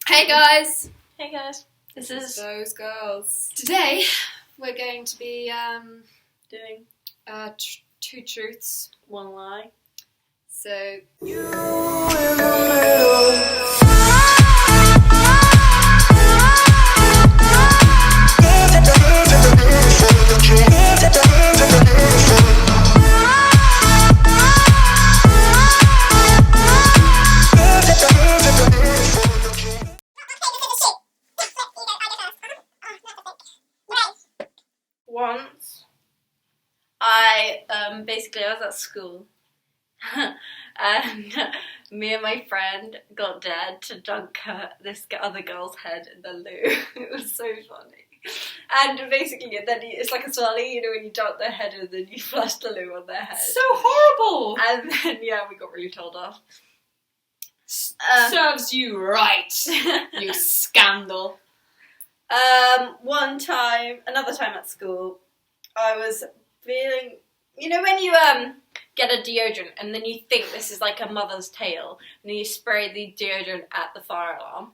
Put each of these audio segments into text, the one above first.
Hey guys! Hey guys, this is Those Girls. Today we're going to be doing two truths, one lie. So You in the middle. Once, I was at school, and me and my friend got dared to dunk this other girl's head in the loo. It was so funny. And basically, then it's like a swirly, you know, when you dunk their head and then you flush the loo on their head. so horrible! And then, we got really told off. Serves you right, you scandal. Another time at school, I was feeling, you know when you get a deodorant and then you think this is like a mother's tale, and then you spray the deodorant at the fire alarm,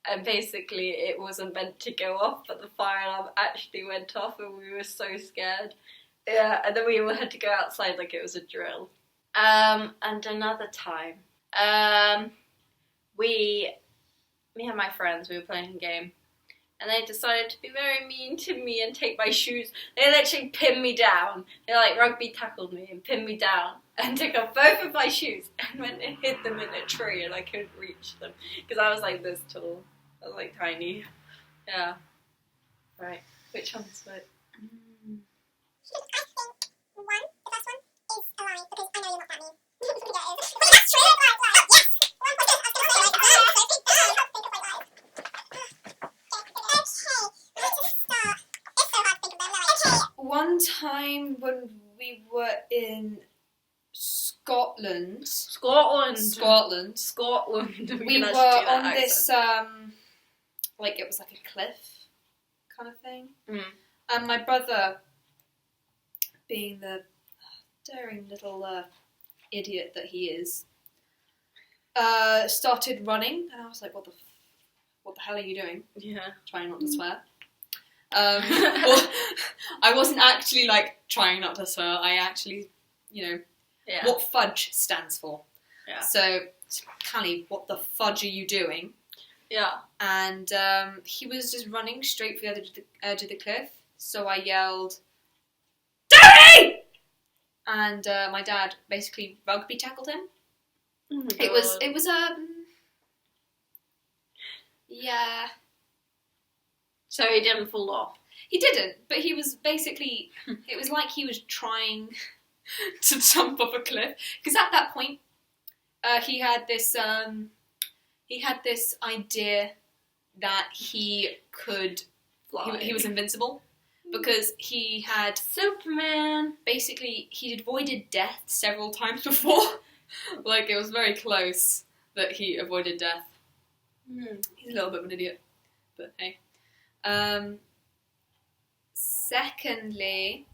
and basically it wasn't meant to go off, but the fire alarm actually went off, and we were so scared. Yeah, and then we all had to go outside like it was a drill. And another time, me and my friends, we were playing a game, and they decided to be very mean to me and take my shoes. They literally pinned me down. They like rugby tackled me and pinned me down and took off both of my shoes and went and hid them in a tree, and I couldn't reach them because I was like this tall. I was like tiny. Yeah. Right. Which one's it? I think the first one is a lie because I know you're not that mean. Yeah, it is. Wait, that's true. Yes. One time when we were in Scotland, we were on this like it was like a cliff kind of thing, and my brother, being the daring little idiot that he is, started running, and I was like, what the hell are you doing? Yeah. Trying not to swear. Well, I wasn't actually like trying not to swear. I actually, what fudge stands for. Yeah. So, Callie, what the fudge are you doing? Yeah. And he was just running straight for the edge of the cliff. So I yelled, "Daddy!" And my dad basically rugby tackled him. Oh my It was yeah. So he didn't fall off. He didn't, but he was basically, it was like he was trying to jump off a cliff. Because at that point, he had this idea that he could fly. He was invincible because he had Superman. Basically, he'd avoided death several times before. Like, it was very close that he avoided death. He's a little bit of an idiot, but hey. Secondly,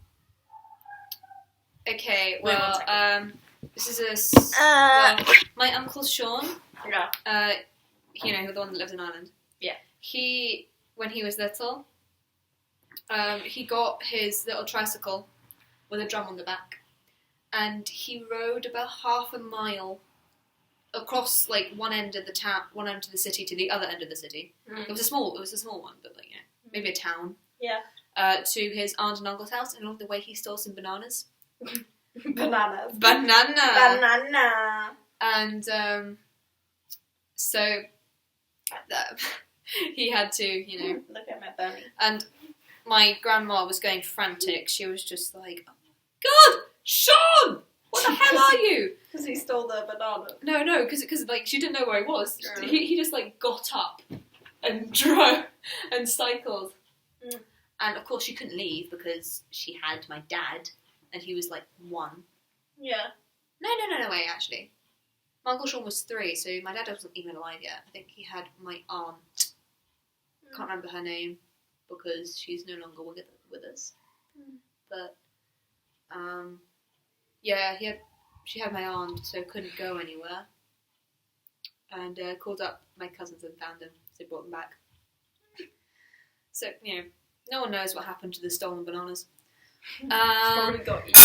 okay, well, this is my Uncle Sean. Yeah. The one that lives in Ireland. Yeah. When he was little, he got his little tricycle with a drum on the back, and he rode about half a mile across like one end of the city to the other end of the city. It was a small one, but like maybe a town. Yeah. To his aunt and uncle's house, and along the way he stole some bananas. Banana. And so he had to, Look at my bunny. And my grandma was going frantic. She was just like, "Oh, God, Sean! What the hell are you?" Because he stole the banana. No, because like she didn't know where he was. Yeah. He just like got up and drove and cycled, and of course she couldn't leave because she had my dad, and he was like 1. Yeah. No way actually. My Uncle Sean was 3, so my dad wasn't even alive yet. I think he had my aunt. Can't remember her name because she's no longer with us. But she had my aunt, so couldn't go anywhere. and called up my cousins and found them. So they brought them back. So, no one knows what happened to the stolen bananas. Probably got eaten.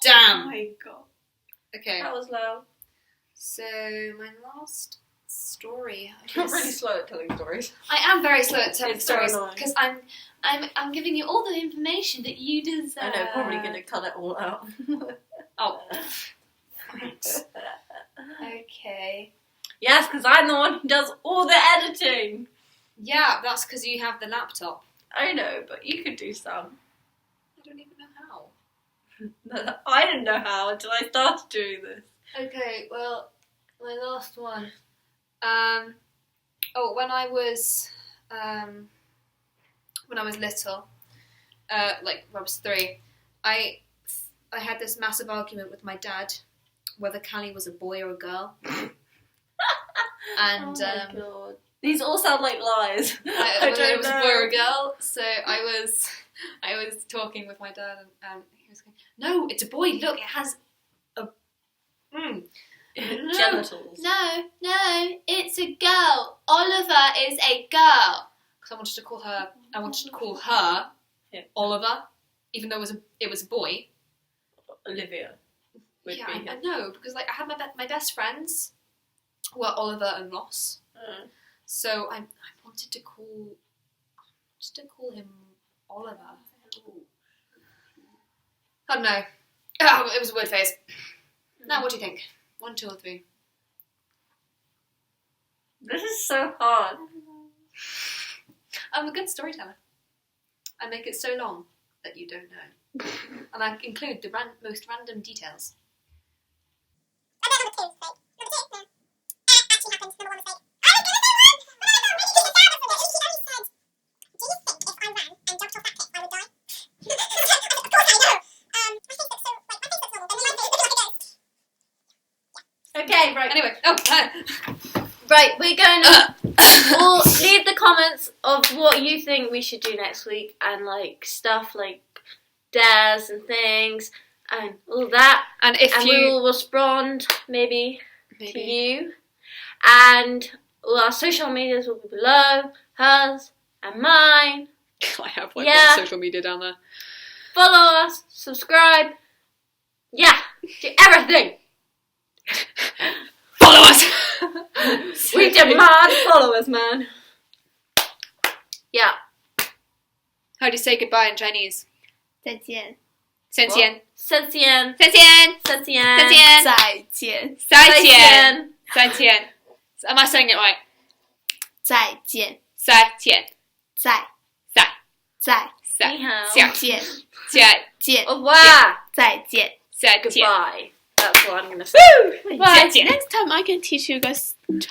Damn! Oh my god. Okay, That was low. so my last story. You're really slow at telling stories. I am very slow at telling It's so stories annoying. because I'm giving you all the information that you deserve. I know, probably gonna cut it all out. Oh. Thanks. Okay. Yes, because I'm the one who does all the editing. Yeah, that's because you have the laptop. I know, but you could do some. I don't even know how. I didn't know how until I started doing this. Okay, well, my last one. When I was little, like when I was 3, I had this massive argument with my dad whether Callie was a boy or a girl. And oh my god. These all sound like lies. whether it was a boy or a girl. So I was talking with my dad, and he was going, "No, it's a boy. Look, it has a genitals." No, it's a girl. Oliver is a girl." Because I wanted to call her Yeah. Oliver, even though it was a boy. Olivia. Would Yeah, be I him. know, because like I had my best friends were Oliver and Ross. So I wanted to call him Oliver. I don't know. Oh, it was a weird phase. Now, what do you think? 1, 2, or 3? This is so hard. I'm a good storyteller. I make it so long that you don't know. And I include the most random details. Number 2, right? Number 2, no. Actually happened. Number 1 was like, I was gonna say one! But then I got really sad with it. He only said, do you think if I ran and jumped off that cliff, I would die? Of course I know! My Facebook's so, like, my Facebook's normal, but my face looks like a ghost. Okay, right. Anyway, Right, we're going to all leave the comments of what you think we should do next week and like stuff like dares and things and all that. and if And we you will respond maybe to you. And all our social medias will be below, hers and mine. I have like, Yeah. social media down there. Follow us, subscribe. Yeah, do everything. Follow us. We demand followers, man. Yeah. How do you say goodbye in Chinese? 再见，再见，再见，再见，再见，再见，再见，再见，再见。Am I saying it right? 再见，再见，再你好。再见，见，见， Au revoir. 再见。再见。 Goodbye. That's what I'm going to say. Bye. Next time I can teach you guys Chinese.